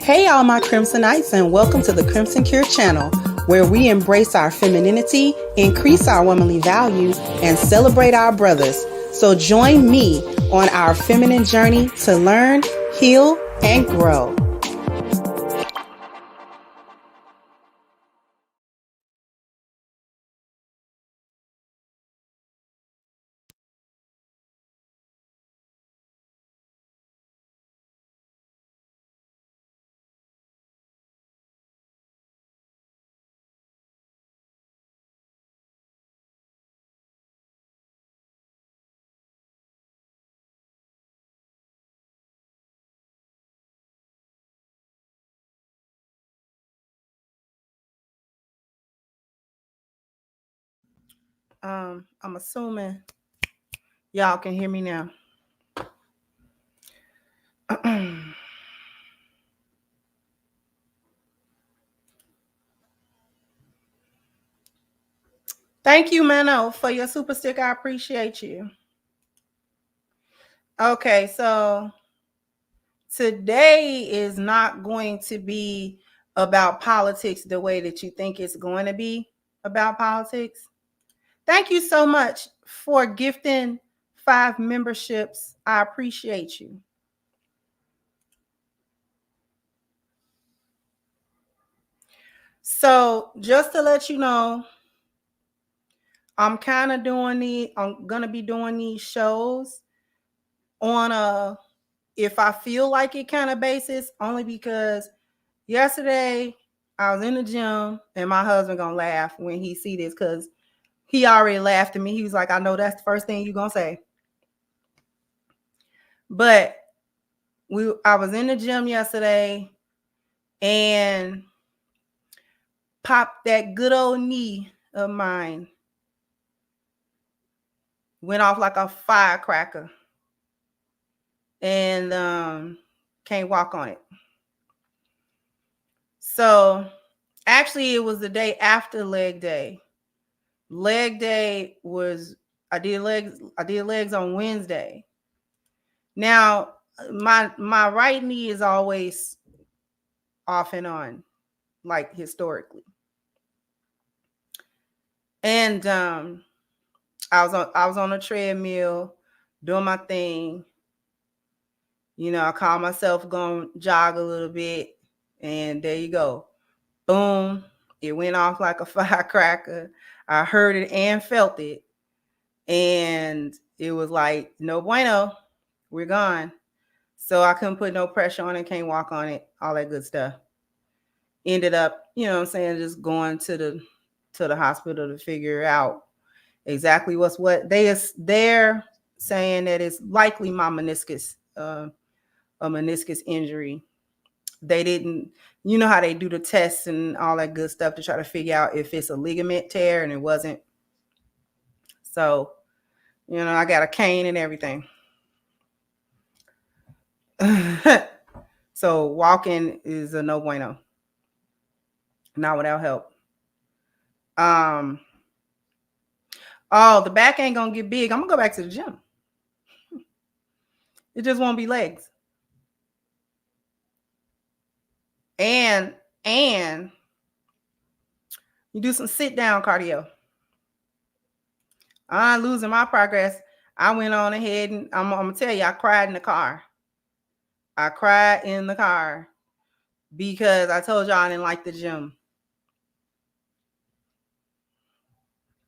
Hey, all my Crimsonites, and welcome to the Crimson Cure channel, where we embrace our femininity, increase our womanly values, and celebrate our brothers. So join me on our feminine journey to learn, heal, and grow. I'm assuming y'all can hear me now. Thank you, Mano, for your super stick. I appreciate you. Okay, so today is not going to be about politics the way that you think it's going to be about politics. Thank you so much for gifting 5 memberships. I appreciate you. So just to let you know, I'm going to be doing these shows on a if I feel like it kind of basis, only because yesterday I was in the gym and my husband gonna laugh when he see this, because he already laughed at me. He was like, I know that's the first thing you're gonna say. But I was in the gym yesterday and popped that good old knee of mine. Went off like a firecracker. And can't walk on it. So actually it was the day after leg day. Leg day was I did legs on Wednesday. Now my right knee is always off and on, like historically. And I was on a treadmill doing my thing. You know, I called myself going to jog a little bit, and there you go. Boom. It went off like a firecracker. I heard it and felt it. And it was like, no bueno, we're gone. So I couldn't put no pressure on it, can't walk on it, all that good stuff. Ended up, you know what I'm saying, just going to the hospital to figure out exactly what's what. They're saying that it's likely my meniscus, a meniscus injury. They didn't, you know how they do the tests and all that good stuff to try to figure out if it's a ligament tear, and it wasn't. So, you know, I got a cane and everything. So walking is a no bueno. Not without help. Oh, the back ain't gonna get big. I'm gonna go back to the gym. It just won't be legs. And you do some sit down cardio. I'm losing my progress. I went on ahead and I'm gonna tell you, I cried in the car. I cried in the car because I told y'all I didn't like the gym.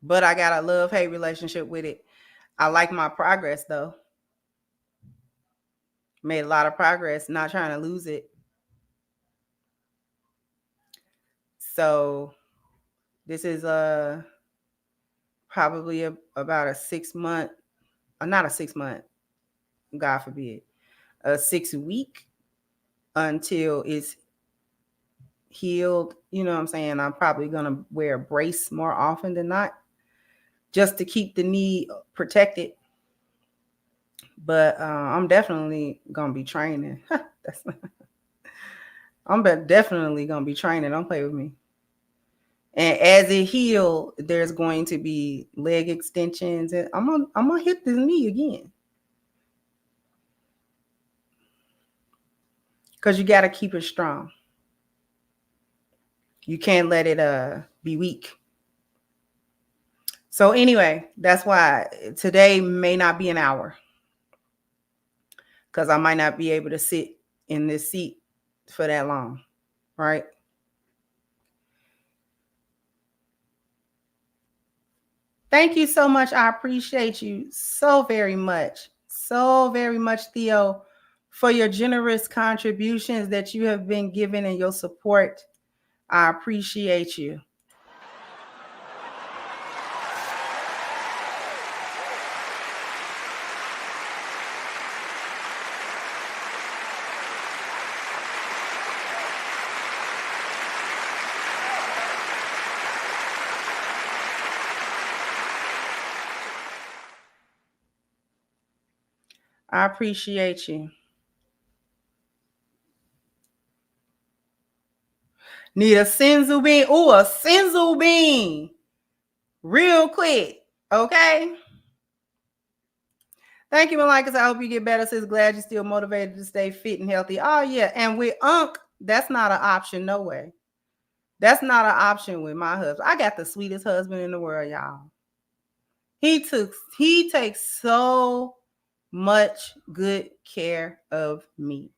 But I got a love-hate relationship with it. I like my progress though. Made a lot of progress, not trying to lose it. So this is probably about a 6 month, not a 6 month, God forbid, a 6 week until it's healed. You know what I'm saying? I'm probably gonna wear a brace more often than not, just to keep the knee protected. But I'm definitely gonna be training. I'm definitely gonna be training. Don't play with me. And as it heals, there's going to be leg extensions, and I'm gonna hit the knee again. because you got to keep it strong. You can't let it be weak. So anyway, that's why today may not be an hour, because I might not be able to sit in this seat for that long, right? Thank you so much. I appreciate you so very much, Theo, for your generous contributions that you have been giving and your support. I appreciate you. I appreciate you. Need a senzu bean. Ooh, a senzu bean. Real quick. Okay. Thank you, Malika. I hope you get better. Sis, glad you're still motivated to stay fit and healthy. Oh, yeah. And with Unc, that's not an option. No way. That's not an option with my husband. I got the sweetest husband in the world, y'all. He takes so much good care of me.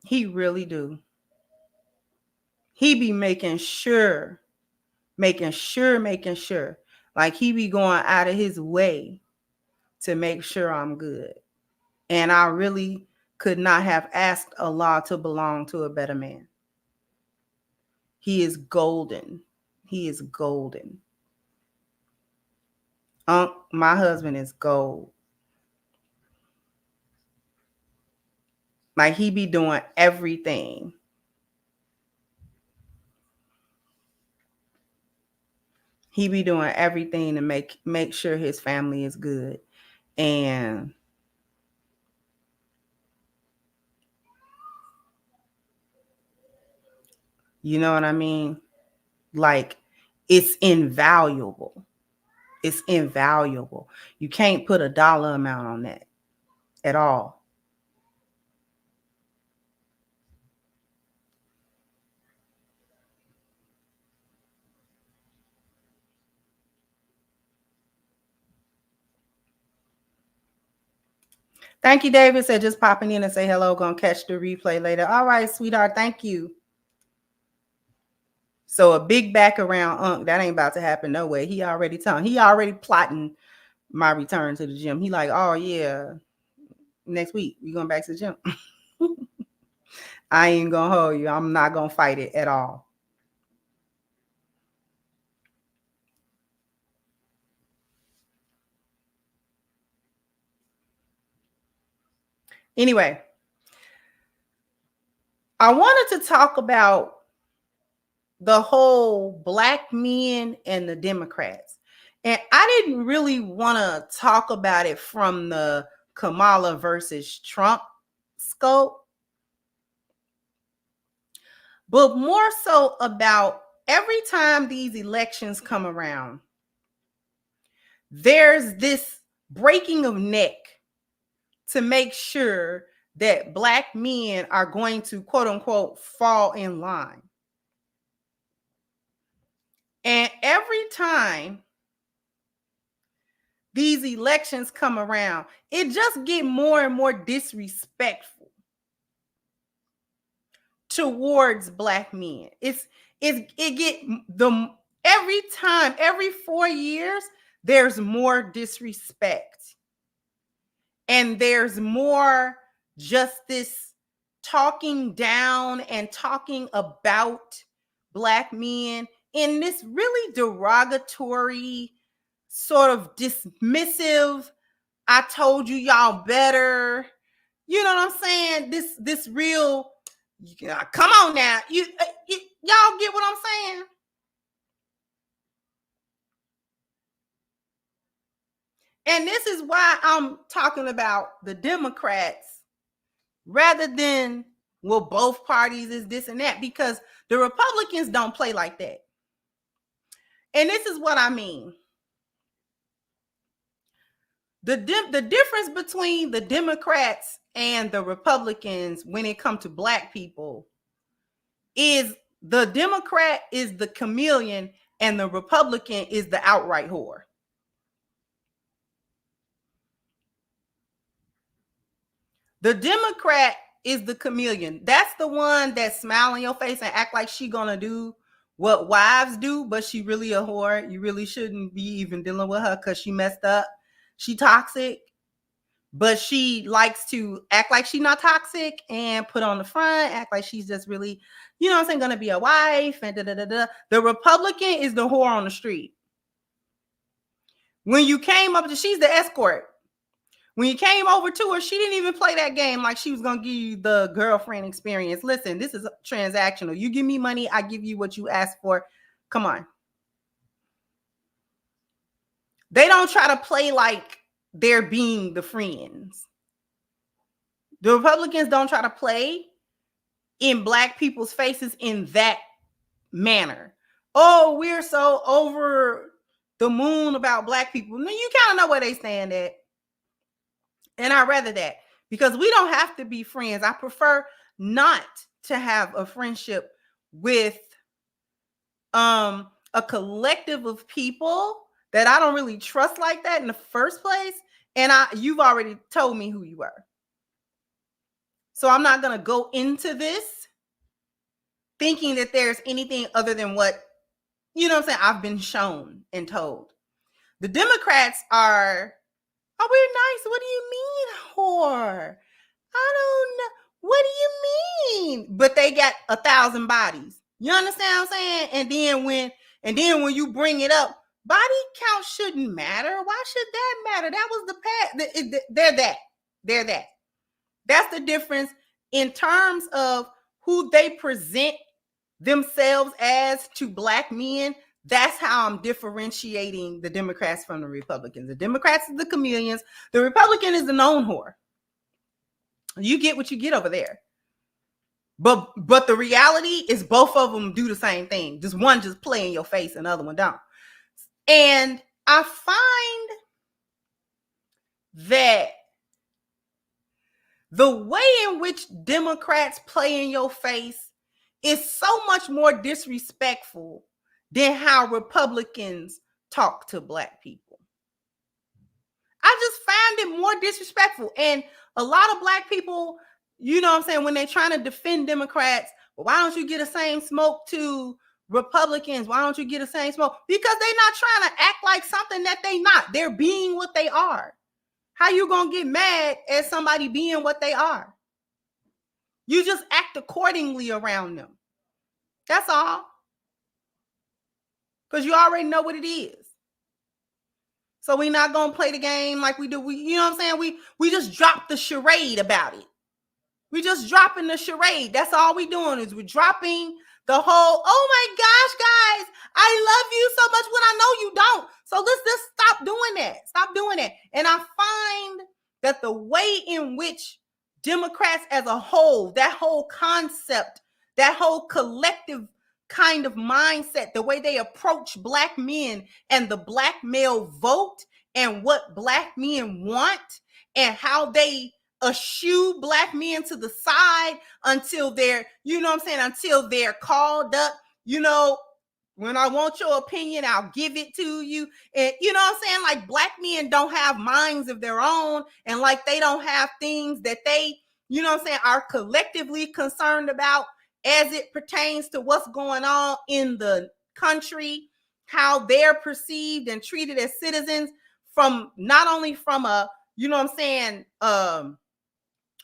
He really do. He be making sure. Like he be going out of his way to make sure I'm good. And I really could not have asked Allah to belong to a better man. He is golden. He is golden. My husband is gold. Like he be doing everything. He be doing everything to make sure his family is good. And you know what I mean? Like it's invaluable. It's invaluable. You can't put a dollar amount on that at all. Thank you, David. Said just popping in and say hello. Gonna catch the replay later. All right, sweetheart. Thank you. So a big back around Unc, that ain't about to happen no way. He already plotting my return to the gym. He like, oh yeah, next week we going back to the gym. I ain't gonna hold you. I'm not gonna fight it at all. Anyway, I wanted to talk about the whole Black men and the Democrats. And I didn't really want to talk about it from the Kamala versus Trump scope, but more so about every time these elections come around, there's this breaking of neck to make sure that Black men are going to, quote unquote, fall in line. And every time these elections come around, it just get more and more disrespectful towards Black men. Every 4 years, there's more disrespect. And there's more just this talking down and talking about Black men in this really derogatory, sort of dismissive, I told you y'all better. You know what I'm saying? This real, come on now. Y'all get what I'm saying? And this is why I'm talking about the Democrats rather than, well, both parties is this and that, because the Republicans don't play like that. And this is what I mean. The difference between the Democrats and the Republicans when it comes to Black people is the Democrat is the chameleon and the Republican is the outright whore. The Democrat is the chameleon. That's the one that smile in your face and act like she gonna do what wives do, but she really a whore. You really shouldn't be even dealing with her because she messed up. She toxic, but she likes to act like she's not toxic and put on the front, act like she's just really, you know what I'm saying, gonna be a wife and da-da-da-da. The Republican is the whore on the street. When you came up to, she's the escort. When you came over to her, she didn't even play that game like she was going to give you the girlfriend experience. Listen, this is transactional. You give me money, I give you what you asked for. Come on. They don't try to play like they're being the friends. The Republicans don't try to play in Black people's faces in that manner. Oh, we're so over the moon about Black people. Now, you kind of know where they stand at. And I'd rather that because we don't have to be friends. I prefer not to have a friendship with a collective of people that I don't really trust like that in the first place. And you've already told me who you are. So I'm not going to go into this thinking that there's anything other than what, you know what I'm saying, I've been shown and told. The Democrats are, oh, we're nice. What do you mean, whore? I don't know. What do you mean? But they got 1,000 bodies. You understand what I'm saying? And then when you bring it up, body count shouldn't matter. Why should that matter? That was the past. They're that. That's the difference in terms of who they present themselves as to Black men. That's how I'm differentiating the Democrats from the Republicans. The Democrats are the chameleons. The Republican is the known whore. You get what you get over there. But the reality is both of them do the same thing. Just one just play in your face and the other one don't. And I find that the way in which Democrats play in your face is so much more disrespectful than how Republicans talk to Black people. I just find it more disrespectful. And a lot of Black people, you know what I'm saying, when they're trying to defend Democrats, well, why don't you get the same smoke to Republicans? Why don't you get the same smoke? Because they're not trying to act like something that they not. They're being what they are. How you gonna get mad at somebody being what they are? You just act accordingly around them. That's all. Because you already know what it is. So we're not going to play the game like we do. You know what I'm saying? We just drop the charade about it. We just dropping the charade. That's all we doing is we're dropping the whole, oh my gosh, guys, I love you so much when I know you don't. So let's just stop doing that. Stop doing that. And I find that the way in which Democrats as a whole, that whole concept, that whole collective kind of mindset, the way they approach Black men and the Black male vote and what Black men want and how they eschew Black men to the side until they're, you know what I'm saying, until they're called up. You know, when I want your opinion, I'll give it to you. And you know what I'm saying? Like Black men don't have minds of their own and like they don't have things that they, you know what I'm saying, are collectively concerned about as it pertains to what's going on in the country, how they're perceived and treated as citizens from not only from a, you know what I'm saying,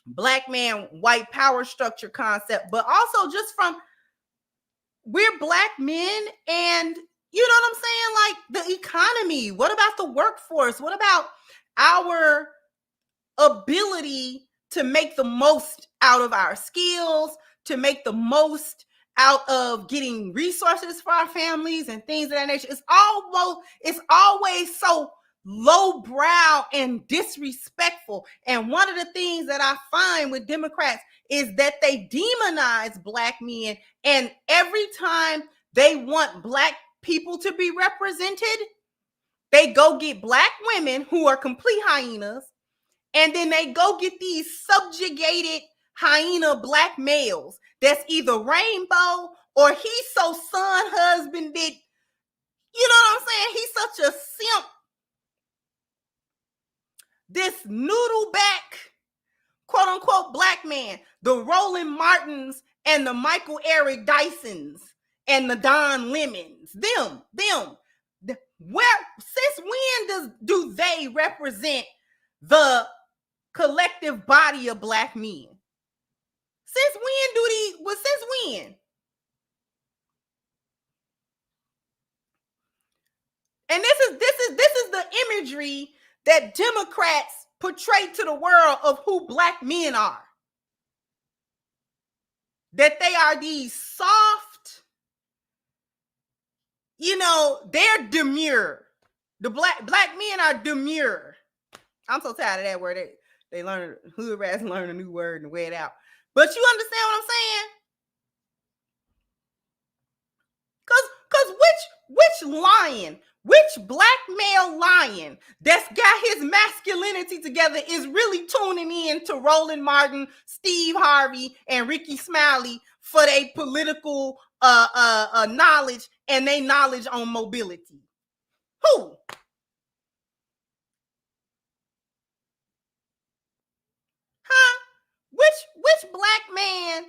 Black man, white power structure concept, but also just from we're Black men and you know what I'm saying? Like the economy. What about the workforce? What about our ability to make the most out of our skills, to make the most out of getting resources for our families and things of that nature? It's always so lowbrow and disrespectful. And one of the things that I find with Democrats is that they demonize Black men. And every time they want Black people to be represented, they go get Black women who are complete hyenas And then they go get these subjugated hyena black males that's either rainbow or he's so son husbanded. You know what I'm saying? He's such a simp. This noodle back, quote unquote, black man, the Roland Martins and the Michael Eric Dysons and the Don Lemons, them. Where, since when do they represent the collective body of black men? Since when? And this is the imagery that Democrats portray to the world of who black men are. That they are these soft, they're demure. The black men are demure. I'm so tired of that word. They learn, hood rats learn a new word and wear it out. But you understand what I'm saying? Because which black male lion that's got his masculinity together is really tuning in to Roland Martin, Steve Harvey, and Ricky Smiley for their political knowledge and their knowledge on mobility? Who? Huh? Which black man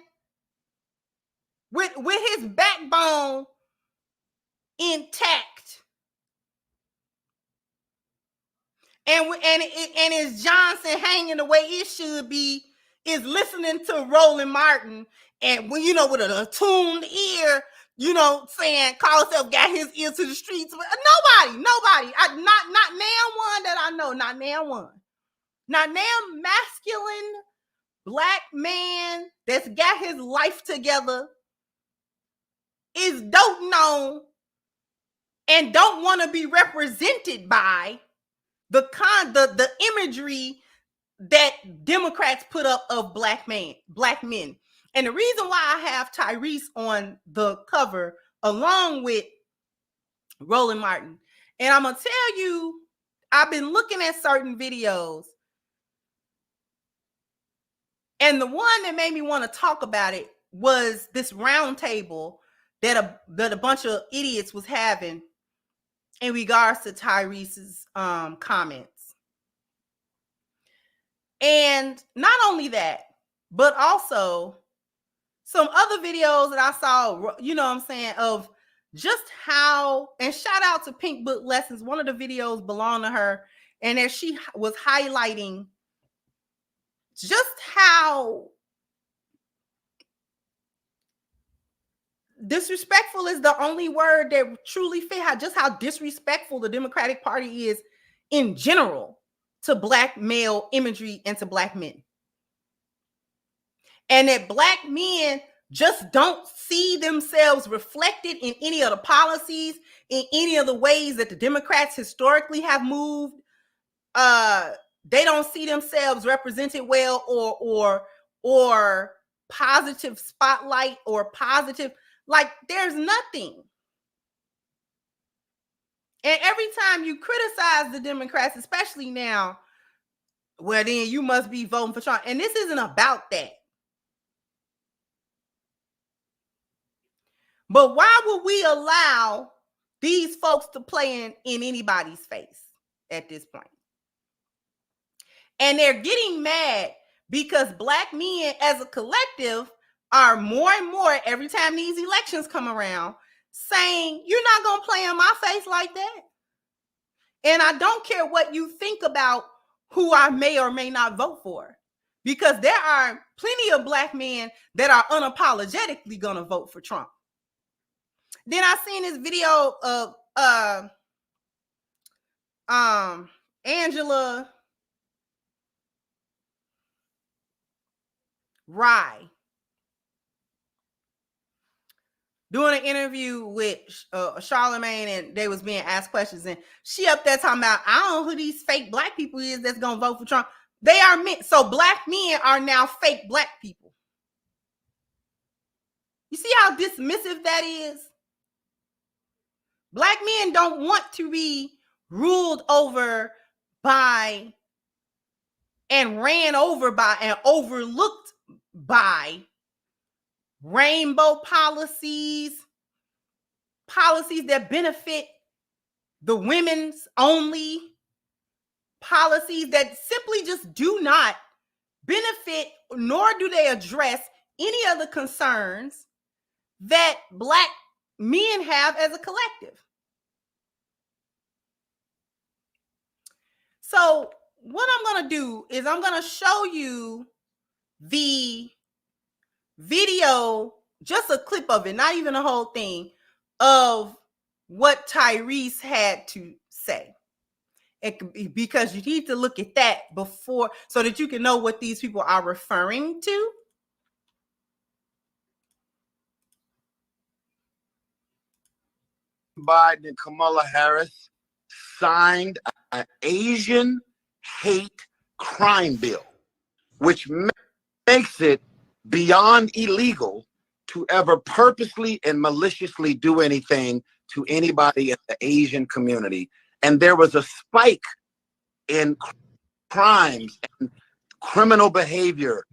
with his backbone intact and is Johnson hanging the way it should be, is listening to Roland Martin and with an attuned ear, saying call himself got his ear to the streets. Nobody. Not now one that I know. Not now one. Not now masculine black man that's got his life together is doting on and don't want to be represented by the imagery that Democrats put up of black men. And the reason why I have Tyrese on the cover along with Roland Martin, and I'm gonna tell you, I've been looking at certain videos, and the one that made me want to talk about it was this round table that a bunch of idiots was having in regards to Tyrese's comments. And not only that, but also some other videos that I saw, of just how, and shout out to Pink Book Lessons, one of the videos belonged to her, and as she was highlighting just how disrespectful is the only word that truly fit, how disrespectful the Democratic Party is in general to black male imagery and to black men. And that black men just don't see themselves reflected in any of the policies, in any of the ways that the Democrats historically have moved. They don't see themselves represented well or positive spotlight or positive, like there's nothing. And every time you criticize the Democrats, especially now, well, then you must be voting for Trump. And this isn't about that. But why would we allow these folks to play in anybody's face at this point? And they're getting mad because black men as a collective are more and more, every time these elections come around, saying, you're not going to play in my face like that. And I don't care what you think about who I may or may not vote for, because there are plenty of black men that are unapologetically going to vote for Trump. Then I seen this video of Angela Rye doing an interview with Charlemagne, and they was being asked questions, and she up there talking about, I don't know who these fake black people is that's gonna vote for Trump. They are men. So black men are now fake black people. You see how dismissive that is? Black men don't want to be ruled over by and ran over by and overlooked by rainbow policies that benefit the women's only, policies that simply just do not benefit, nor do they address any of the concerns that Black men have as a collective. So what I'm going to do is I'm going to show you the video, just a clip of it, not even the whole thing, of what Tyrese had to say. Because you need to look at that before, so that you can know what these people are referring to. Biden and Kamala Harris signed an Asian hate crime bill, which makes it beyond illegal to ever purposely and maliciously do anything to anybody in the Asian community. And there was a spike in crimes and criminal behavior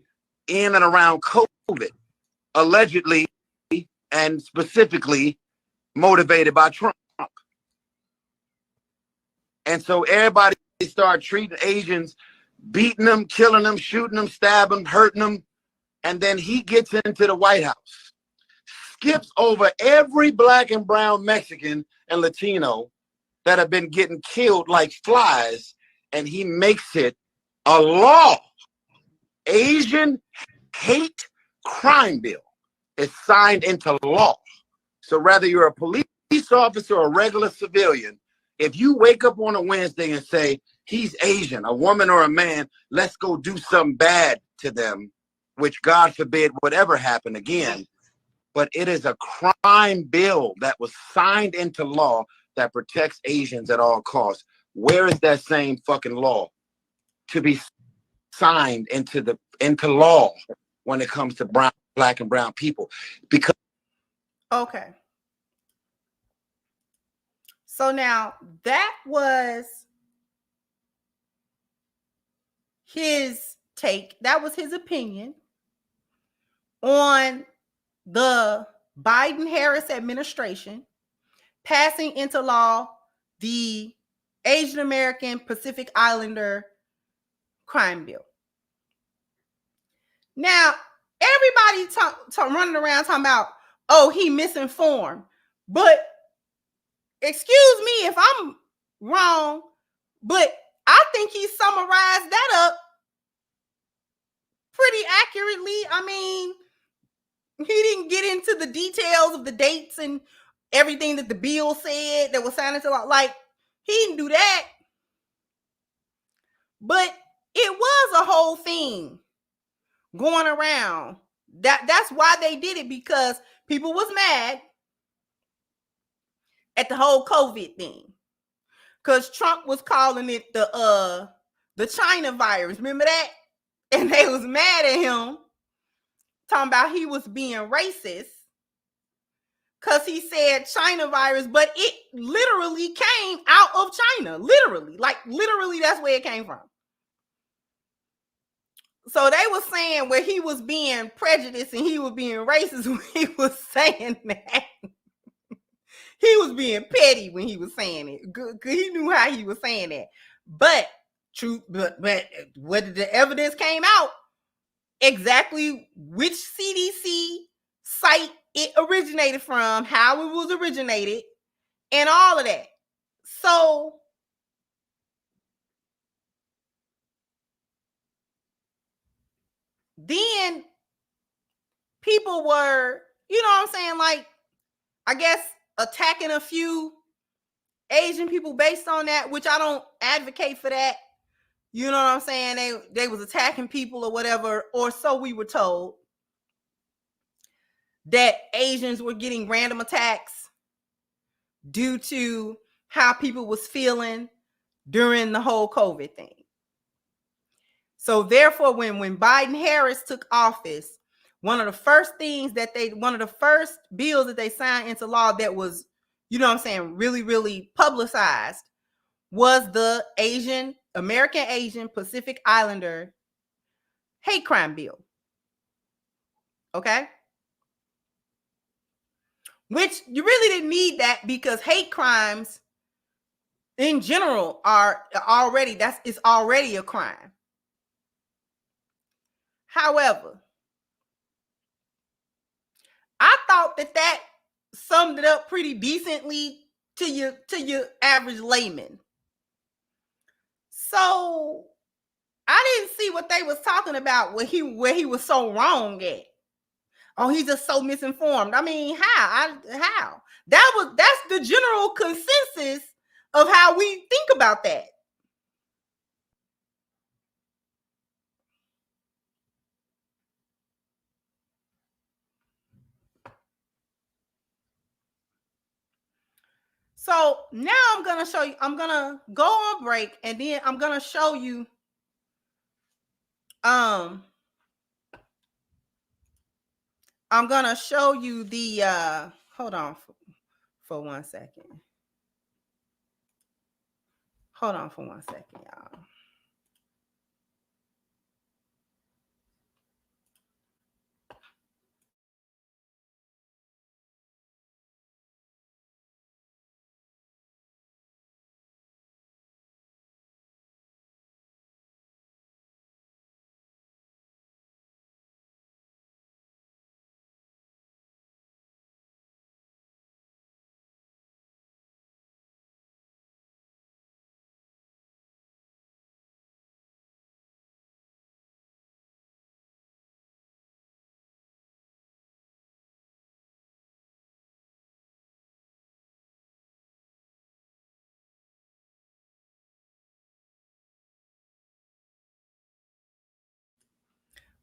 in and around COVID, allegedly and specifically motivated by Trump. And so everybody started treating Asians, beating them, killing them, shooting them, stabbing them, hurting them. And then he gets into the White House, skips over every Black and brown Mexican and Latino that have been getting killed like flies, and he makes it a law. Asian hate crime bill is signed into law. So whether you're a police officer or a regular civilian, if you wake up on a Wednesday and say, he's Asian, a woman or a man, let's go do something bad to them, which God forbid would ever happen again. But it is a crime bill that was signed into law that protects Asians at all costs. Where is that same fucking law to be signed into law when it comes to Black and brown people? Because okay. So now that was his take, that was his opinion on the Biden-Harris administration passing into law the Asian American Pacific Islander crime bill. Now, everybody running around talking about, oh, he misinformed. But excuse me if I'm wrong, but I think he summarized that up pretty accurately. I mean, he didn't get into the details of the dates and everything that the bill said that was signed into law. Like, he didn't do that. But it was a whole thing going around. That's why they did it, because people was mad at the whole COVID thing. Because Trump was calling it the China virus. Remember that? And they was mad at him, talking about he was being racist because he said China virus, but it literally came out of China. Literally. Like, literally, that's where it came from. So they were saying where he was being prejudiced and he was being racist when he was saying that. He was being petty when he was saying it. Good, he knew how he was saying that. But whether the evidence came out, exactly which CDC site it originated from, how it was originated, and all of that. So then people were, you know what I'm saying, like, I guess attacking a few Asian people based on that, which I don't advocate for that. You know what I'm saying? They was attacking people or whatever, or so we were told, that Asians were getting random attacks due to how people was feeling during the whole COVID thing. So therefore, when Biden-Harris took office, one of the first bills that they signed into law that was, you know what I'm saying, really, really publicized was the Asian American Asian Pacific Islander hate crime bill. Okay? Which you really didn't need that, because hate crimes in general are already, it's already a crime. However, I thought that summed it up pretty decently to your average layman. So I didn't see what they was talking about where he was so wrong at. Oh, he's just so misinformed. I mean, how? That's the general consensus of how we think about that. So now I'm gonna show you. I'm gonna go on break, and then I'm gonna show you. I'm gonna show you the. Hold on for 1 second. Hold on for 1 second, y'all.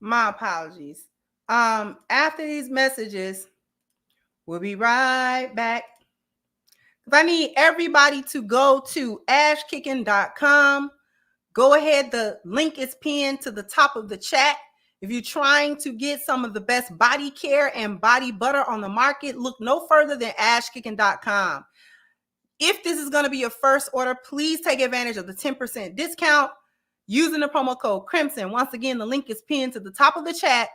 My apologies. After these messages, we'll be right back. I need everybody to go to ashkicking.com. Go ahead. The link is pinned to the top of the chat. If you're trying to get some of the best body care and body butter on the market, look no further than ashkicking.com. If this is going to be your first order, please take advantage of the 10% discount using the promo code Crimson. Once again, the link is pinned to the top of the chat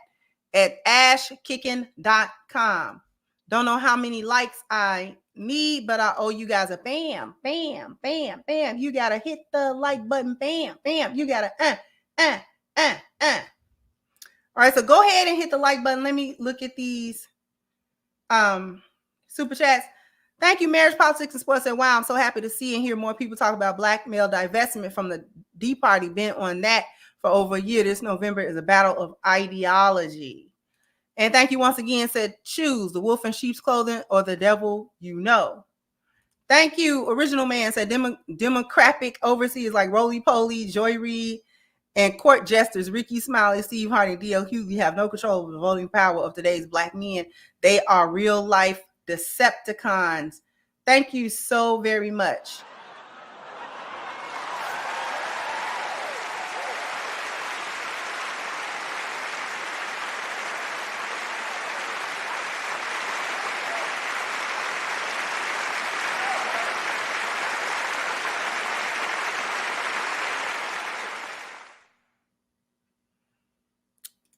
at ashkicking.com. Don't know how many likes I need, but I owe you guys a bam, bam, bam, bam. You got to hit the like button. Bam, bam. You got to, All right, so go ahead and hit the like button. Let me look at these super chats. Thank you, Marriage, Politics, and Sports. And wow, I'm so happy to see and hear more people talk about black male divestment from the D Party. Been on that for over a year. This November is a battle of ideology. And thank you once again. Said choose the wolf in sheep's clothing or the devil you know. Thank you, Original Man. Said democratic overseers like Roly Poly, Joy Reid, and court jesters Ricky Smiley, Steve Hardy, D.L. Hughley have no control over the voting power of today's black men. They are real life Decepticons. Thank you so very much.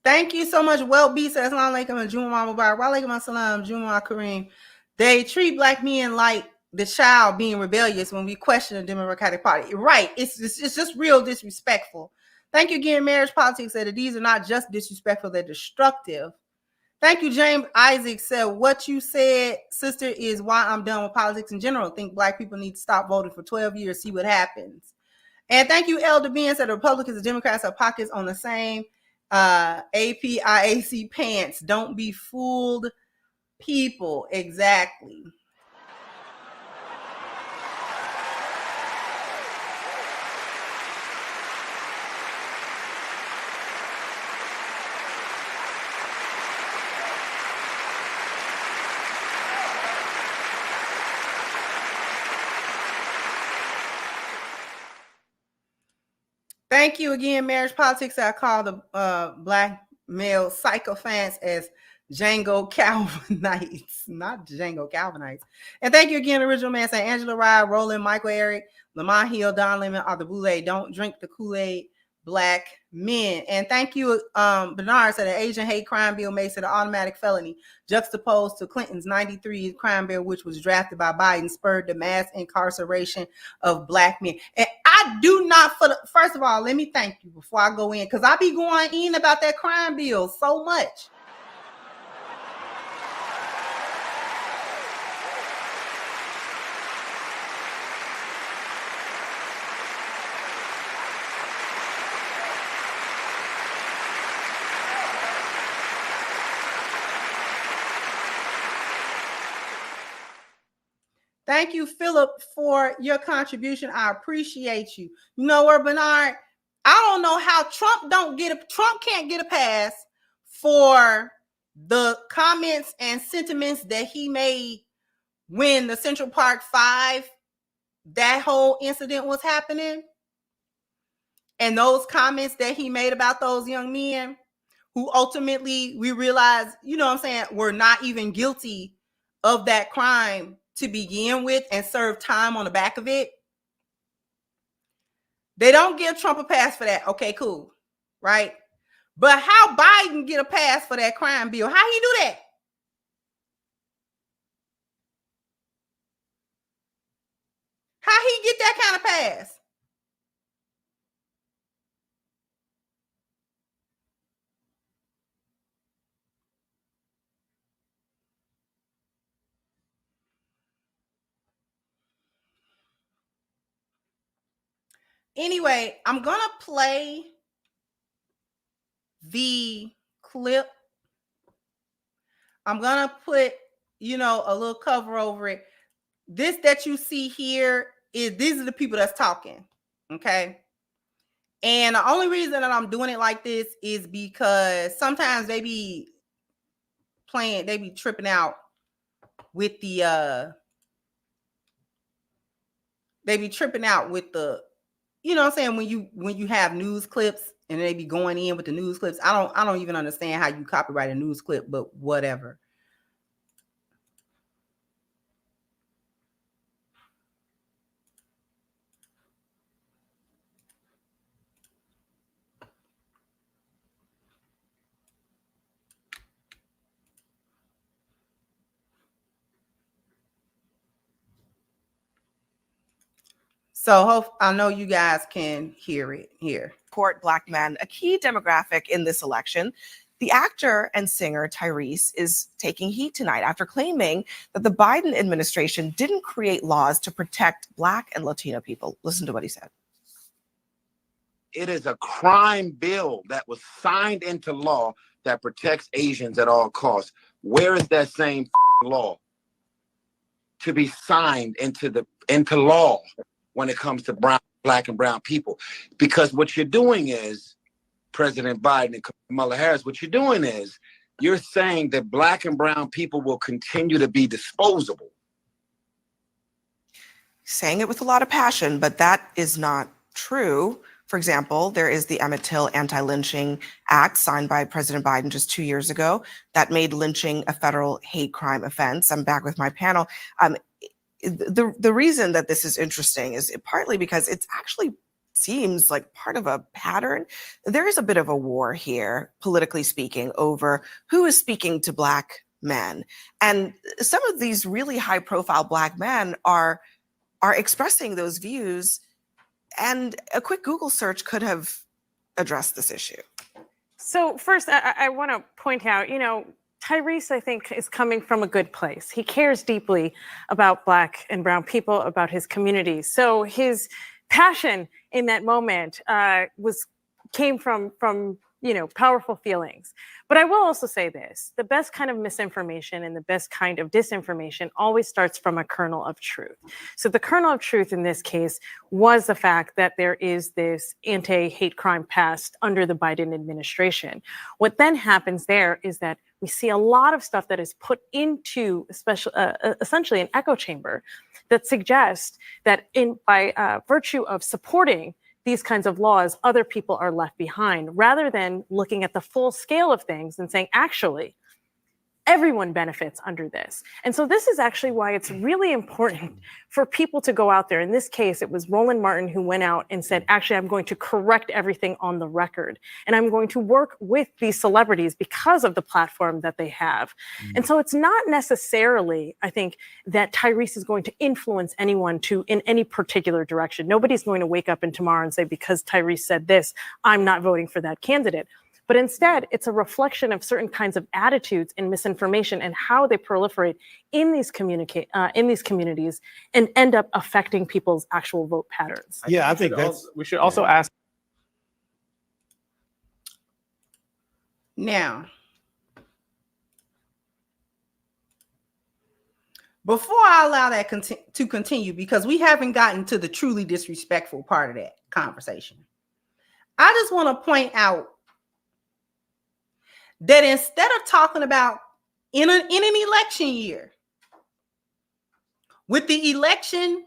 Thank you so much. Well, B says, Assalamu alaikum and Juma Mubarak. Wa alaikum assalam, Juma Kareem. They treat black men like the child being rebellious when we question the Democratic Party. Right. It's just real disrespectful. Thank you again, Marriage Politics said that these are not just disrespectful, they're destructive. Thank you, James Isaac said, what you said, sister, is why I'm done with politics in general. I think black people need to stop voting for 12 years, see what happens. And thank you, Elder Ben said the Republicans and Democrats have pockets on the same APIAC pants. Don't be fooled, people. Exactly. Thank you again, Marriage Politics. I call the black male sycophants as Django Calvinites, not Django Calvinites. And thank you again, Original Man, saying Angela Rye, Roland, Michael Eric, Lamont Hill, Don Lemon are the Boulay. Don't drink the Kool-Aid, Black men. And thank you, Bernard said an Asian hate crime bill makes it an automatic felony, juxtaposed to Clinton's 93 crime bill, which was drafted by Biden, spurred the mass incarceration of Black men. And I do not, first of all, let me thank you before I go in, because I be going in about that crime bill so much. Thank you, Philip, for your contribution. I appreciate you. You know what, Bernard? I don't know how Trump can't get a pass for the comments and sentiments that he made when the Central Park 5, that whole incident was happening. And those comments that he made about those young men who ultimately we realized, you know what I'm saying, were not even guilty of that crime to begin with and serve time on the back of it. They don't give Trump a pass for that. Okay, cool. Right? But how Biden get a pass for that crime bill? How he do that? How he get that kind of pass? Anyway, I'm going to play the clip. I'm going to put, you know, a little cover over it. This that you see here these are the people that's talking. Okay. And the only reason that I'm doing it like this is because sometimes they be tripping out with the, you know what I'm saying, when you have news clips and they be going in with the news clips. I don't even understand how you copyright a news clip, but whatever. So I know you guys can hear it here. Court Black men, a key demographic in this election. The actor and singer Tyrese is taking heat tonight after claiming that the Biden administration didn't create laws to protect Black and Latino people. Listen to what he said. It is a crime bill that was signed into law that protects Asians at all costs. Where is that same law to be signed into law when it comes to Black and brown people? Because what you're doing is, President Biden and Kamala Harris, what you're doing is you're saying that Black and brown people will continue to be disposable. Saying it with a lot of passion, but that is not true. For example, there is the Emmett Till Anti-Lynching Act signed by President Biden just 2 years ago that made lynching a federal hate crime offense. I'm back with my panel. The reason that this is interesting is partly because it's actually seems like part of a pattern. There is a bit of a war here, politically speaking, over who is speaking to Black men. And some of these really high profile Black men are expressing those views. And a quick Google search could have addressed this issue. So first, I want to point out, you know, Tyrese, I think, is coming from a good place. He cares deeply about Black and brown people, about his community. So his passion in that moment came from you know, powerful feelings. But I will also say this: the best kind of misinformation and the best kind of disinformation always starts from a kernel of truth. So the kernel of truth in this case was the fact that there is this anti-hate crime passed under the Biden administration. What then happens there is that we see a lot of stuff that is put into essentially an echo chamber that suggests that by virtue of supporting these kinds of laws, other people are left behind, rather than looking at the full scale of things and saying, actually, everyone benefits under this. And so this is actually why it's really important for people to go out there. In this case, it was Roland Martin who went out and said, actually, I'm going to correct everything on the record. And I'm going to work with these celebrities because of the platform that they have. And so it's not necessarily, I think, that Tyrese is going to influence anyone to in any particular direction. Nobody's going to wake up in tomorrow and say, because Tyrese said this, I'm not voting for that candidate. But instead, it's a reflection of certain kinds of attitudes and misinformation and how they proliferate in these communities and end up affecting people's actual vote patterns. Yeah, I think we should also ask. Now, before I allow that to continue, because we haven't gotten to the truly disrespectful part of that conversation, I just want to point out that instead of talking about in an election year, with the election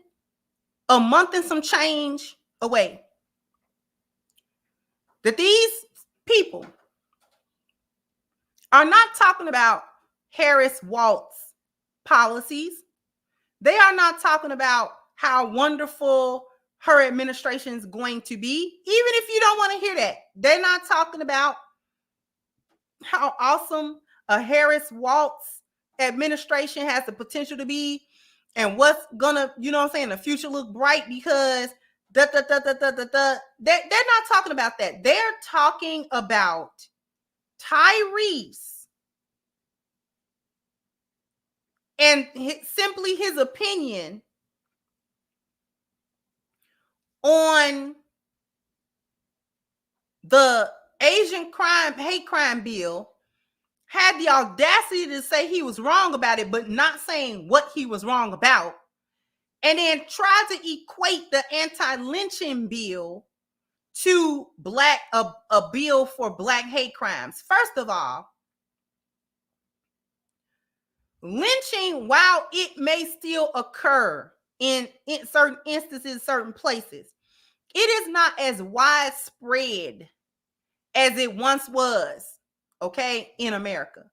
a month and some change away, that these people are not talking about Harris Walt's policies. They are not talking about how wonderful her administration is going to be, even if you don't want to hear that. They're not talking about how awesome a Harris Waltz administration has the potential to be and what's gonna, the future look bright because they're not talking about that. They're talking about Tyrese and simply his opinion on the Asian hate crime bill, had the audacity to say he was wrong about it, but not saying what he was wrong about, and then tried to equate the anti-lynching bill to a bill for Black hate crimes. First of all, lynching, while it may still occur in certain instances, certain places, it is not as widespread as it once was, okay, in America.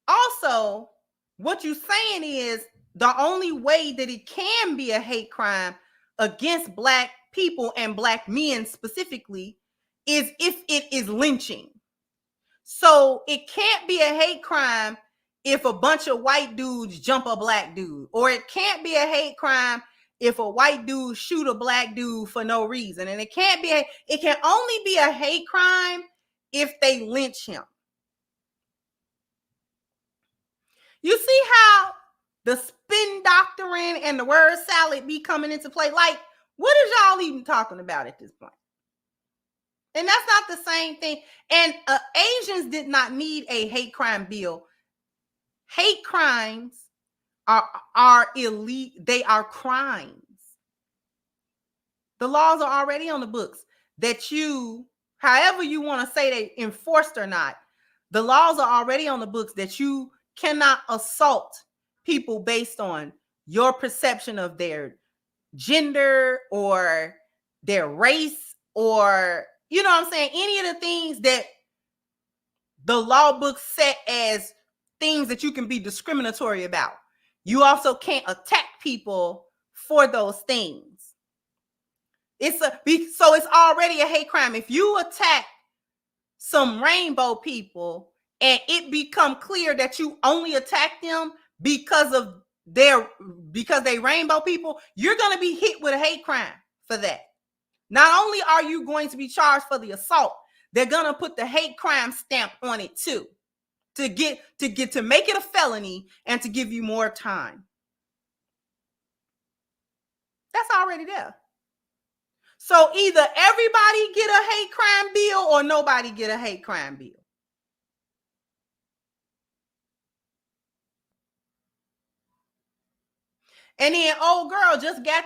Also, what you're saying is the only way that it can be a hate crime against Black people and Black men specifically is if it is lynching. So it can't be a hate crime if a bunch of white dudes jump a Black dude, or it can't be a hate crime if a white dude shoot a Black dude for no reason. And it can only be a hate crime if they lynch him. You see how the spin doctrine and the word salad be coming into play? Like, what is y'all even talking about at this point? And that's not the same thing. And Asians did not need a hate crime bill. Hate crimes are elite. They are crimes. The laws are already on the books that you, however you want to say they enforced or not, the laws are already on the books that you cannot assault people based on your perception of their gender or their race, or, you know what I'm saying, any of the things that the law books set as things that you can be discriminatory about. You also can't attack people for those things. So it's already a hate crime. If you attack some rainbow people and it become clear that you only attack them because they rainbow people, you're going to be hit with a hate crime for that. Not only are you going to be charged for the assault, they're going to put the hate crime stamp on it too, to make it a felony and to give you more time. That's already there. So either everybody get a hate crime bill or nobody get a hate crime bill. And then old girl just got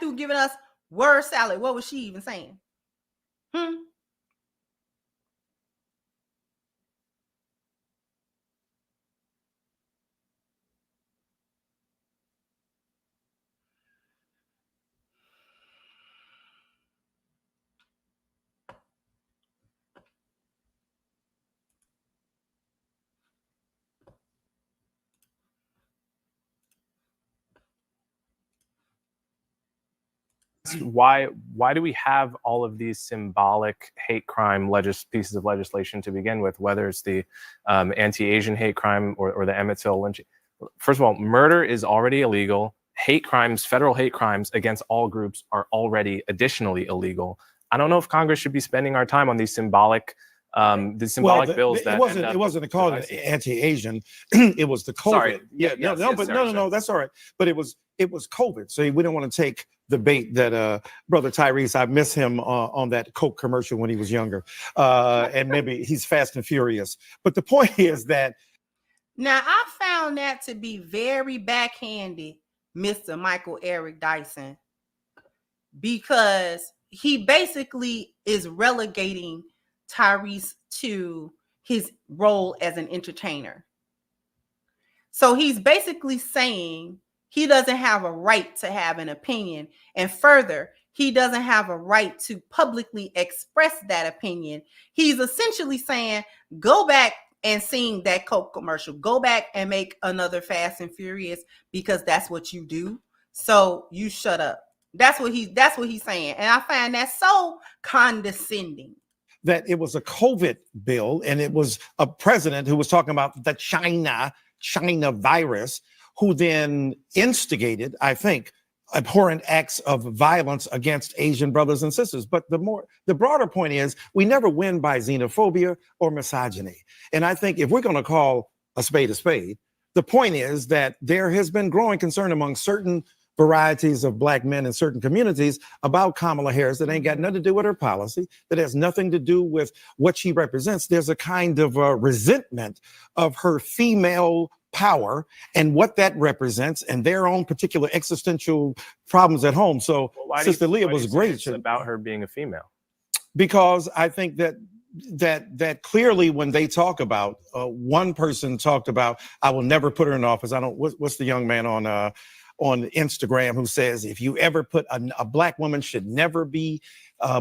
through giving us word salad. What was she even saying? why do we have all of these symbolic hate crime pieces of legislation to begin with, whether it's the anti-Asian hate crime or the Emmett Till lynching? First of all, murder is already illegal. Hate crimes, federal hate crimes against all groups are already additionally illegal. I don't know if Congress should be spending our time on these symbolic bills. It wasn't called anti-Asian. It was the COVID. Sorry. No, that's all right. But it was COVID. So we don't want to take the bait that Brother Tyrese, I miss him on that Coke commercial when he was younger. And maybe he's fast and furious. But the point is that now I found that to be very backhanded, Mr. Michael Eric Dyson, because he basically is relegating Tyrese to his role as an entertainer. So he's basically saying he doesn't have a right to have an opinion. And further, he doesn't have a right to publicly express that opinion. He's essentially saying, go back and sing that Coke commercial. Go back and make another Fast and Furious because that's what you do. So you shut up. That's what he's saying. And I find that so condescending. That it was a COVID bill, and it was a president who was talking about the China virus, who then instigated, I think, abhorrent acts of violence against Asian brothers and sisters. But the broader point is, we never win by xenophobia or misogyny. And I think if we're going to call a spade, the point is that there has been growing concern among certain varieties of Black men in certain communities about Kamala Harris that ain't got nothing to do with her policy, that has nothing to do with what she represents. There's a kind of resentment of her female power and what that represents and their own particular existential problems at home. So Sister Leah was great about her being a female, because I think that clearly when they talk about one person talked about, I will never put her in office. What's the young man on Instagram who says, if you ever put a Black woman should never be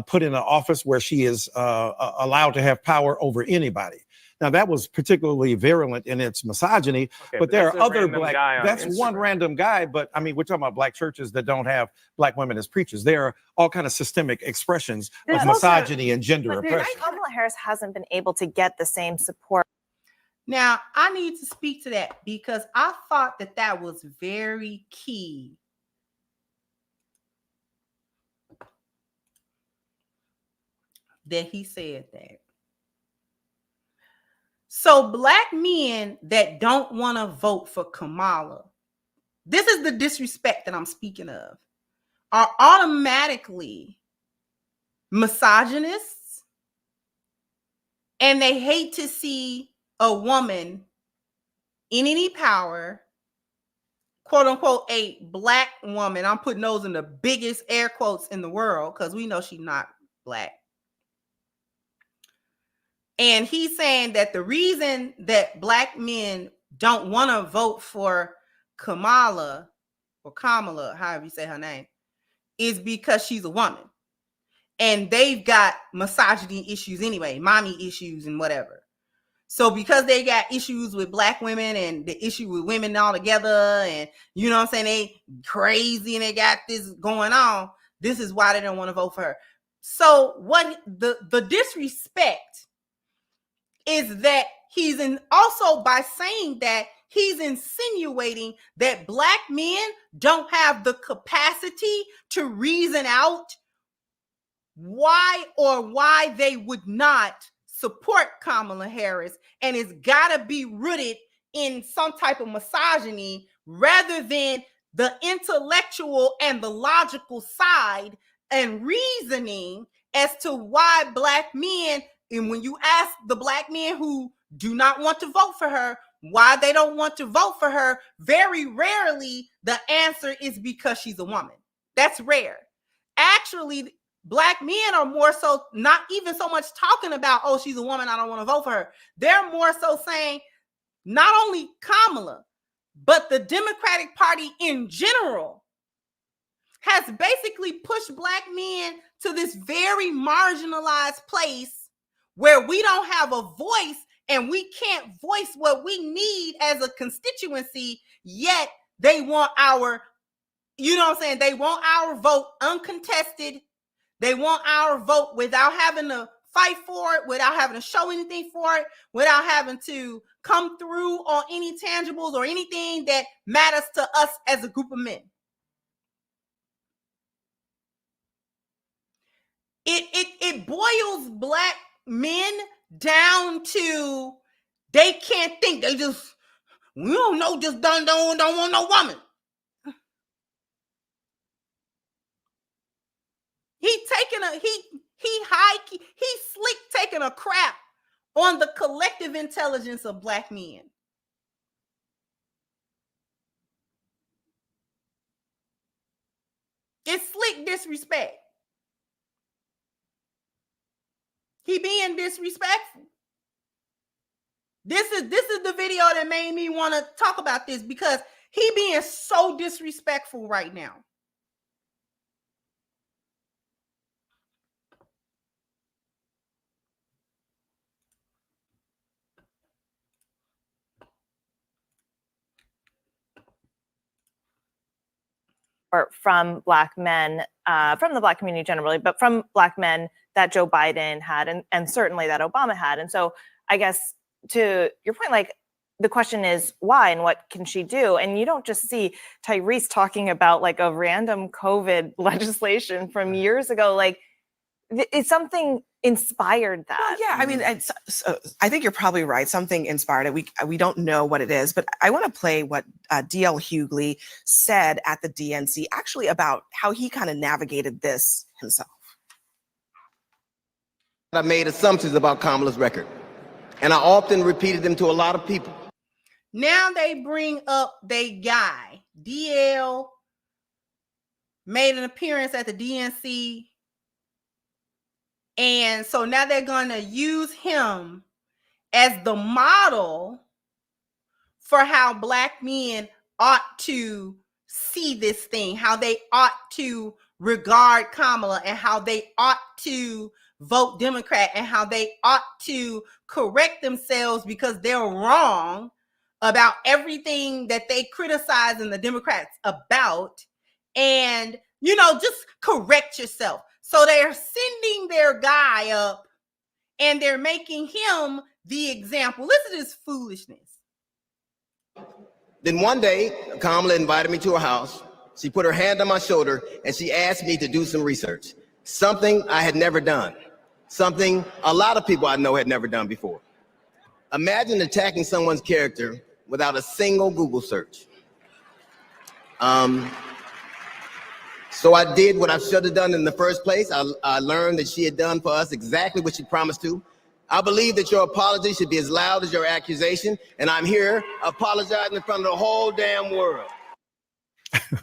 put in an office where she is allowed to have power over anybody. Now, that was particularly virulent in its misogyny, but there are other Black, that's one random guy, but I mean, we're talking about Black churches that don't have Black women as preachers. There are all kind of systemic expressions of misogyny and gender oppression. Kamala Harris hasn't been able to get the same support. Now, I need to speak to that because I thought that was very key. That he said that. So Black men that don't want to vote for Kamala, this is the disrespect that I'm speaking of, are automatically misogynists, and they hate to see a woman in any power, quote unquote, a Black woman. I'm putting those in the biggest air quotes in the world because we know she's not Black. And he's saying that the reason that Black men don't want to vote for Kamala, or Kamala, however you say her name, is because she's a woman. And they've got misogyny issues anyway, mommy issues and whatever. So because they got issues with Black women and the issue with women all together, and you know what I'm saying, they crazy and they got this going on, this is why they don't want to vote for her. So what the disrespect is that he's also by saying that he's insinuating that Black men don't have the capacity to reason out why they would not support Kamala Harris, and it's got to be rooted in some type of misogyny rather than the intellectual and the logical side and reasoning as to why Black men, and when you ask the Black men who do not want to vote for her why they don't want to vote for her, very rarely the answer is because she's a woman. That's rare. Actually, Black men are more so not even so much talking about, oh, she's a woman, I don't want to vote for her. They're more so saying not only Kamala, but the Democratic Party in general has basically pushed Black men to this very marginalized place where we don't have a voice and we can't voice what we need as a constituency, yet they want our you know what I'm saying? They want our vote uncontested. They want our vote without having to fight for it, without having to show anything for it, without having to come through on any tangibles or anything that matters to us as a group of men. It boils Black men down to they can't think. They just, we don't know, just don't want no woman. He's slick taking a crap on the collective intelligence of Black men. It's slick disrespect. He being disrespectful. This is the video that made me want to talk about this, because he being so disrespectful right now. Or from Black men, from the Black community generally, but from Black men that Joe Biden had, and certainly that Obama had. And so I guess to your point, like, the question is why and what can she do? And you don't just see Tyrese talking about like a random COVID legislation from years ago. Like, it's something inspired that. Well, yeah, I mean, I think you're probably right. Something inspired it. We don't know what it is, but I want to play what D.L. Hughley said at the DNC, actually about how he kind of navigated this himself. I made assumptions about Kamala's record, and I often repeated them to a lot of people. Now they bring up they guy. DL made an appearance at the DNC. And so now they're going to use him as the model for how Black men ought to see this thing, how they ought to regard Kamala, and how they ought to vote Democrat, and how they ought to correct themselves because they're wrong about everything that they criticize the Democrats about. And, you know, just correct yourself. So they're sending their guy up and they're making him the example. Listen to this foolishness. Then one day, Kamala invited me to her house. She put her hand on my shoulder and she asked me to do some research. Something I had never done. Something a lot of people I know had never done before. Imagine attacking someone's character without a single Google search. So I did what I should have done in the first place. I learned that she had done for us exactly what she promised to. I believe that your apology should be as loud as your accusation, and I'm here apologizing in front of the whole damn world.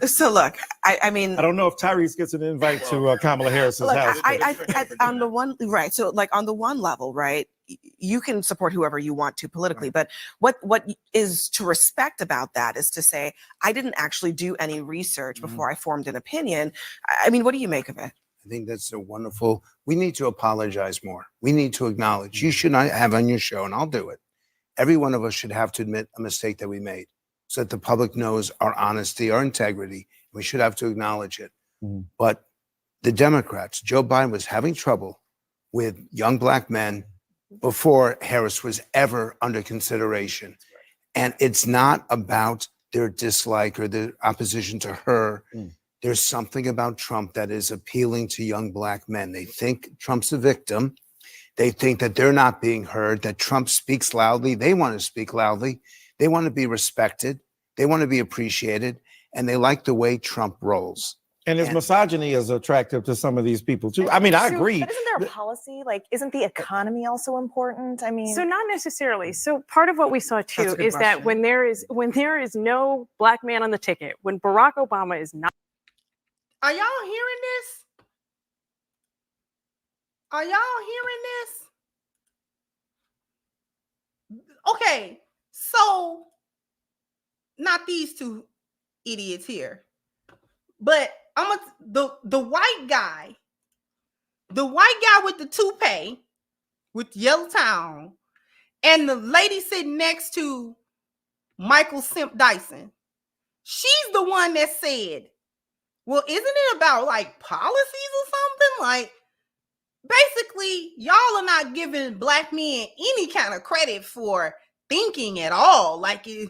So look, I mean, I don't know if Tyrese gets an invite to Kamala Harris's house. I on the one, right. So like on the one level, right, you can support whoever you want to politically, but what is to respect about that is to say, I didn't actually do any research before I formed an opinion. I mean, what do you make of it? I think that's so wonderful. We need to apologize more. We need to acknowledge. You should not have on your show, and I'll do it. Every one of us should have to admit a mistake that we made, so that the public knows our honesty, our integrity. We should have to acknowledge it. But the Democrats, Joe Biden was having trouble with young Black men before Harris was ever under consideration. And it's not about their dislike or their opposition to her. There's something about Trump that is appealing to young Black men. They think Trump's a victim. They think that they're not being heard, that Trump speaks loudly. They want to speak loudly. They want to be respected. They want to be appreciated. And they like the way Trump rolls. And his misogyny is attractive to some of these people too. I mean, I agree. But isn't there a policy? Like, isn't the economy also important? I mean, so not necessarily. So part of what we saw too is that question. when there is no Black man on the ticket, when Barack Obama is not. Are y'all hearing this? Are y'all hearing this? Okay, so not these two idiots here, but the white guy with the toupee with yellow towel, and the lady sitting next to Michael Simp Dyson. She's the one that said well, isn't it about like policies or something? Like, basically, y'all are not giving Black men any kind of credit for thinking at all. Like, you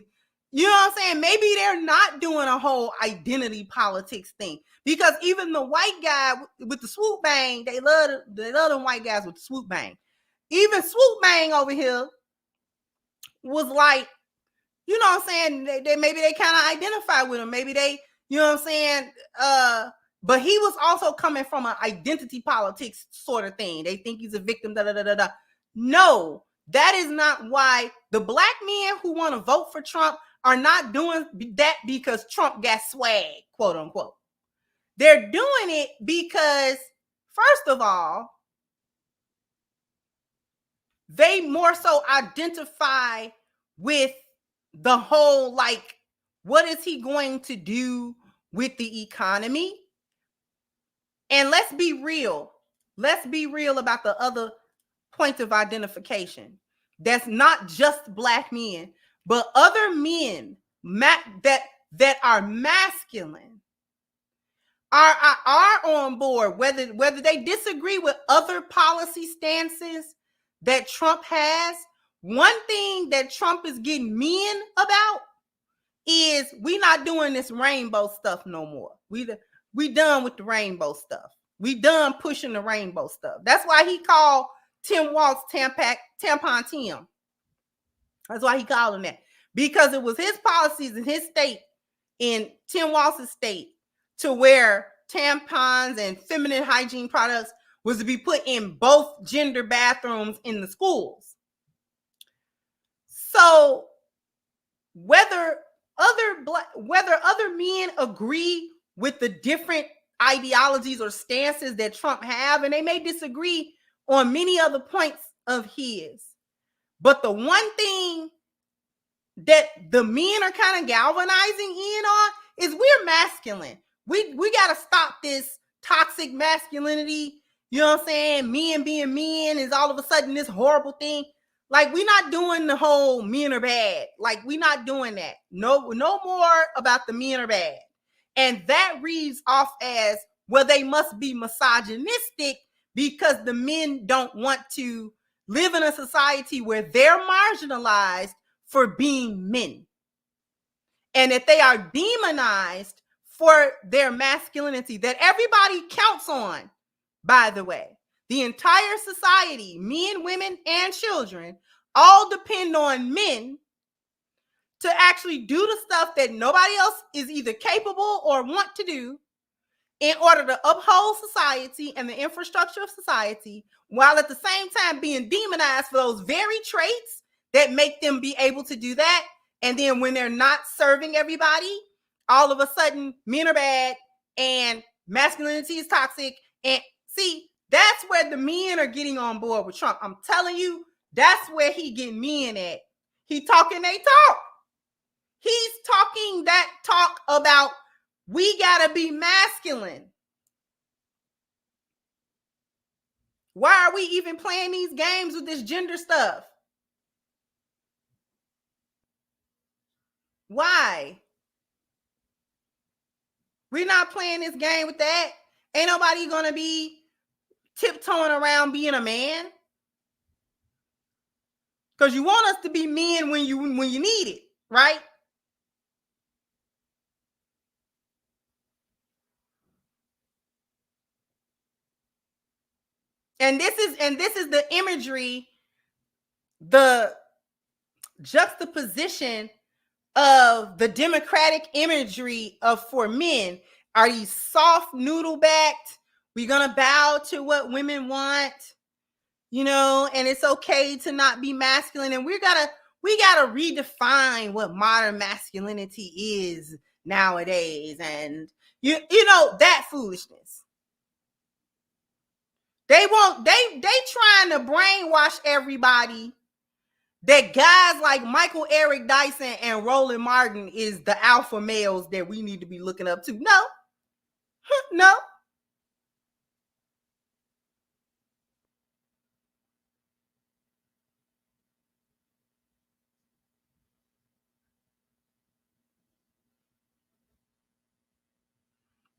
know what I'm saying? Maybe they're not doing a whole identity politics thing, because even the white guy with the swoop bang, they love them white guys with the swoop bang. Even swoop bang over here was like, you know what I'm saying? They maybe they kind of identify with him. Maybe they, you know what I'm saying? But he was also coming from an identity politics sort of thing. They think he's a victim, da da da da da. No, that is not why the Black men who want to vote for Trump are not doing that because Trump got swag, quote unquote. They're doing it because, first of all, they more so identify with the whole, like, what is he going to do with the economy? And let's be real. Let's be real about the other point of identification. That's not just Black men, but other men that are masculine are on board, whether they disagree with other policy stances that Trump has. One thing that Trump is getting men about is we not doing this rainbow stuff no more. We done with the rainbow stuff. We done pushing the rainbow stuff. That's why he called Tim Walz Tampon Tim. That's why he called him that, because it was his policies in his state, in Tim Walz's state, to where tampons and feminine hygiene products was to be put in both gender bathrooms in the schools. So whether other men agree with the different ideologies or stances that Trump have, and they may disagree on many other points of his, but the one thing that the men are kind of galvanizing in on is we're masculine. We got to stop this toxic masculinity. You know what I'm saying? Men being men is all of a sudden this horrible thing. Like, we're not doing the whole men are bad. Like, we're not doing that. No more about the men are bad. And that reads off as, well, they must be misogynistic because the men don't want to live in a society where they're marginalized for being men, and that they are demonized for their masculinity that everybody counts on. By the way, the entire society, men, women, and children, all depend on men to actually do the stuff that nobody else is either capable or want to do in order to uphold society and the infrastructure of society, while at the same time being demonized for those very traits that make them be able to do that. And then when they're not serving everybody, all of a sudden men are bad and masculinity is toxic. And see, that's where the men are getting on board with Trump. I'm telling you, that's where he getting men at. He talking they talk. He's talking that talk about we gotta be masculine. Why are we even playing these games with this gender stuff? Why? We're not playing this game with that. Ain't nobody gonna be tiptoeing around being a man. Because you want us to be men when you need it, right? And this is the imagery, the juxtaposition of the democratic imagery of for men are these soft noodle backed, we're gonna bow to what women want, you know, and it's okay to not be masculine, and we gotta redefine what modern masculinity is nowadays, and you know that foolishness. They trying to brainwash everybody that guys like Michael Eric Dyson and Roland Martin is the alpha males that we need to be looking up to. No. No.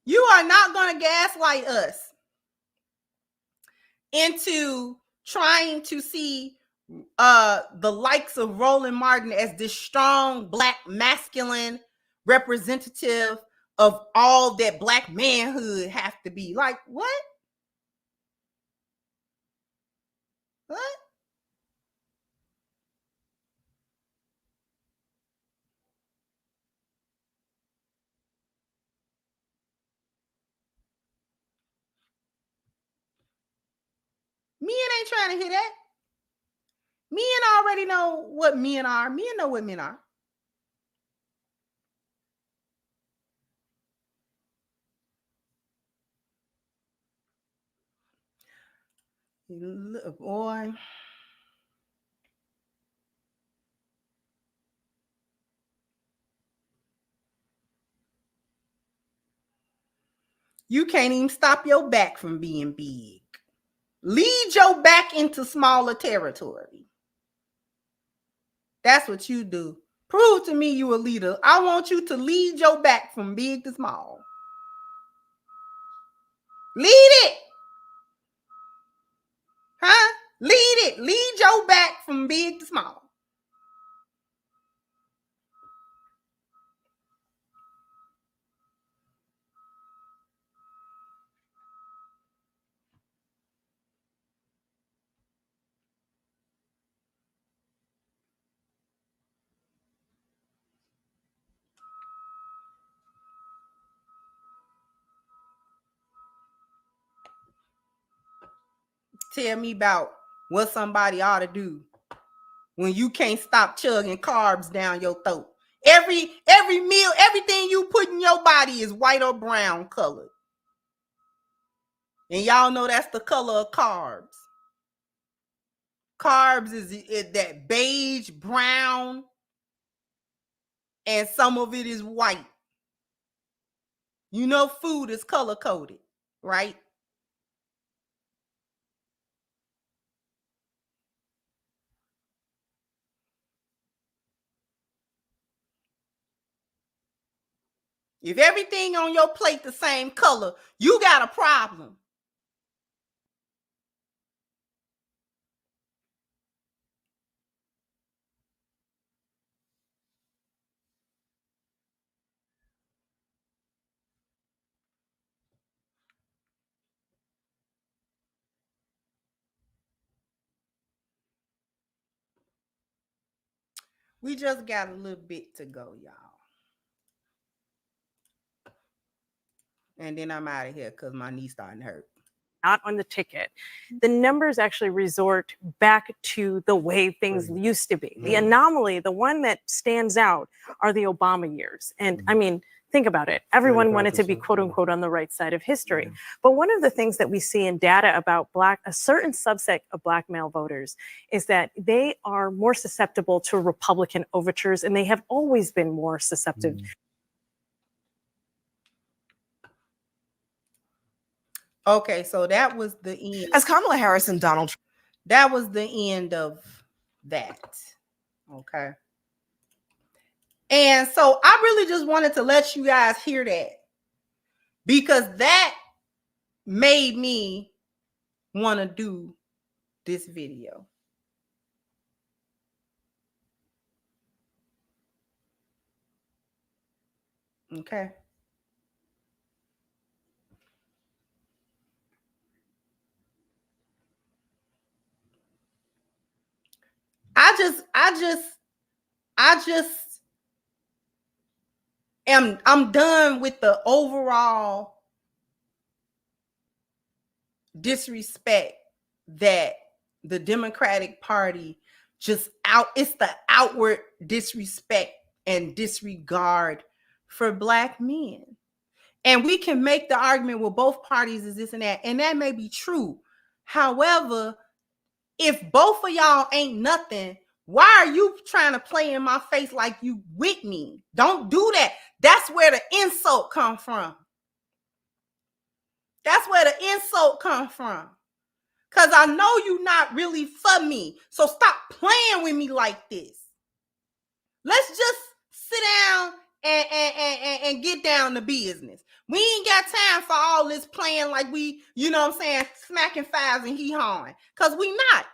You are not going to gaslight us into trying to see the likes of Roland Martin as this strong Black masculine representative of all that Black manhood have to be. Like, what? What? Men ain't trying to hear that. Men already know what men are. Men know what men are. Boy. You can't even stop your back from being big. Lead your back into smaller territory. That's what you do. Prove to me you a leader. I want you to lead your back from big to small. Lead it. Huh? Lead it. Lead your back from big to small. Tell me about what somebody ought to do when you can't stop chugging carbs down your throat. Every meal, everything you put in your body is white or brown colored. And y'all know that's the color of carbs. Carbs is that beige brown, and some of it is white. You know food is color coded, right? If everything on your plate the same color, you got a problem. We just got a little bit to go, y'all. And then I'm out of here because my knee's starting to hurt. Not on the ticket. The numbers actually resort back to the way things used to be. The anomaly, the one that stands out, are the Obama years. And I mean, think about it. Everyone wanted to be quote unquote on the right side of history. But one of the things that we see in data about a certain subset of Black male voters is that they are more susceptible to Republican overtures, and they have always been more susceptible. Okay, so that was the end. As Kamala Harris and Donald Trump. That was the end of that. Okay. And so I really just wanted to let you guys hear that, because that made me want to do this video. Okay. I'm done with the overall disrespect that the Democratic Party it's the outward disrespect and disregard for Black men. And we can make the argument with both parties is this and that may be true. However, if both of y'all ain't nothing, why are you trying to play in my face like you with me? Don't do that. That's where the insult come from. That's where the insult come from. Because I know you not really for me. So stop playing with me like this. Let's just sit down and get down to business. We ain't got time for all this playing like we, you know what I'm saying, smacking fives and hee-hawing, because we not.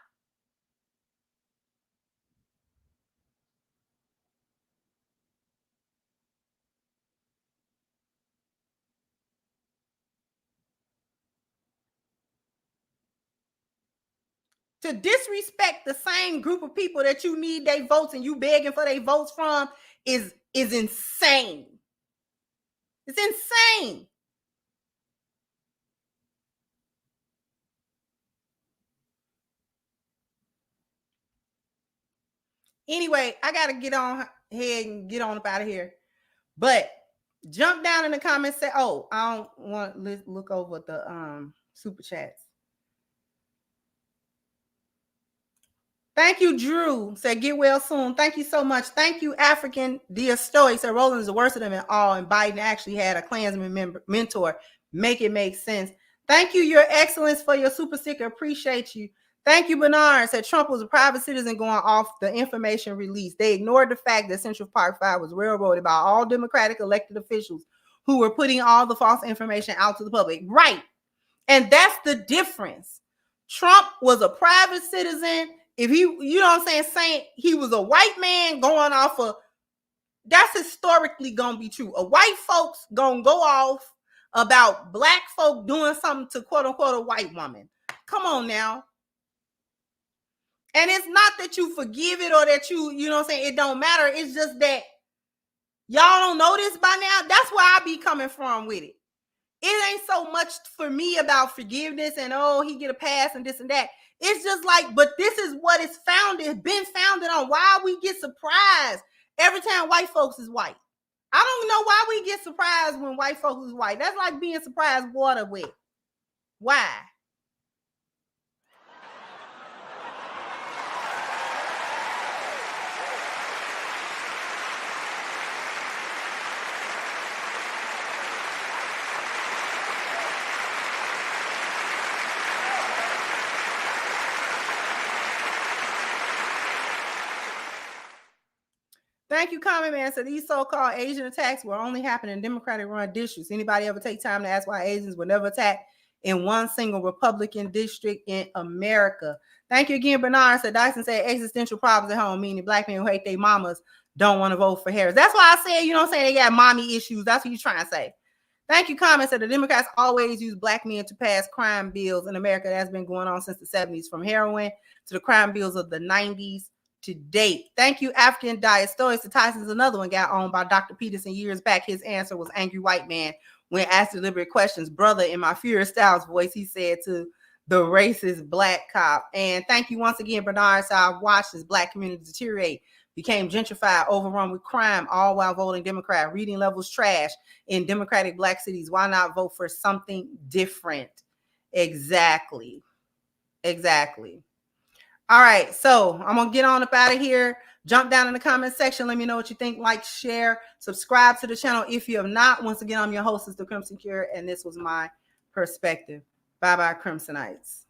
To disrespect the same group of people that you need their votes and you begging for their votes from is insane. It's insane. Anyway, I got to get on ahead and get on up out of here. But jump down in the comments. Say, oh, I don't want to look over the super chats. Thank you, Drew. Said, get well soon. Thank you so much. Thank you, African Diastoy. Said, Roland is the worst of them all, and Biden actually had a Klansman mentor. Make it make sense. Thank you, Your Excellence, for your super sticker. Appreciate you. Thank you, Bernard. Said, Trump was a private citizen going off the information released. They ignored the fact that Central Park 5 was railroaded by all Democratic elected officials who were putting all the false information out to the public. Right. And that's the difference. Trump was a private citizen. If he, you know what I'm saying he was a white man going off of, that's historically going to be true. A white folks going to go off about black folk doing something to quote unquote a white woman. Come on now. And it's not that you forgive it or that you know what I'm saying, it don't matter. It's just that y'all don't know this by now. That's where I be coming from with it. It ain't so much for me about forgiveness and, oh, he get a pass and this and that. It's just like, but this is what it's been founded on. Why we get surprised every time white folks is white? I don't know why we get surprised when white folks is white. That's like being surprised water wet. Why? Thank you, Comment Man. So these so-called Asian attacks will only happen in Democratic-run districts. Anybody ever take time to ask why Asians were never attacked in one single Republican district in America? Thank you again, Bernard. So Dyson said existential problems at home, meaning black men who hate their mamas don't want to vote for Harris. That's why I said, you know what I'm saying, they got mommy issues. That's what you're trying to say. Thank you, Comment. Said the Democrats always use black men to pass crime bills in America. That's been going on since the 70s, from heroin to the crime bills of the 90s. To date. Thank you, African Diastory. So Tyson's another one got owned by Dr. Peterson years back. His answer was angry white man when asked deliberate questions. Brother, in my Furious Styles voice, he said to the racist black cop. And thank you once again, Bernard. So I watched this black community deteriorate, became gentrified, overrun with crime, all while voting Democrat. Reading levels trash in Democratic black cities. Why not vote for something different? Exactly. All right, so I'm going to get on up out of here. Jump down in the comment section. Let me know what you think. Like, share, subscribe to the channel if you have not. Once again, I'm your host, the Crimson Cure, and this was my perspective. Bye-bye, Crimsonites.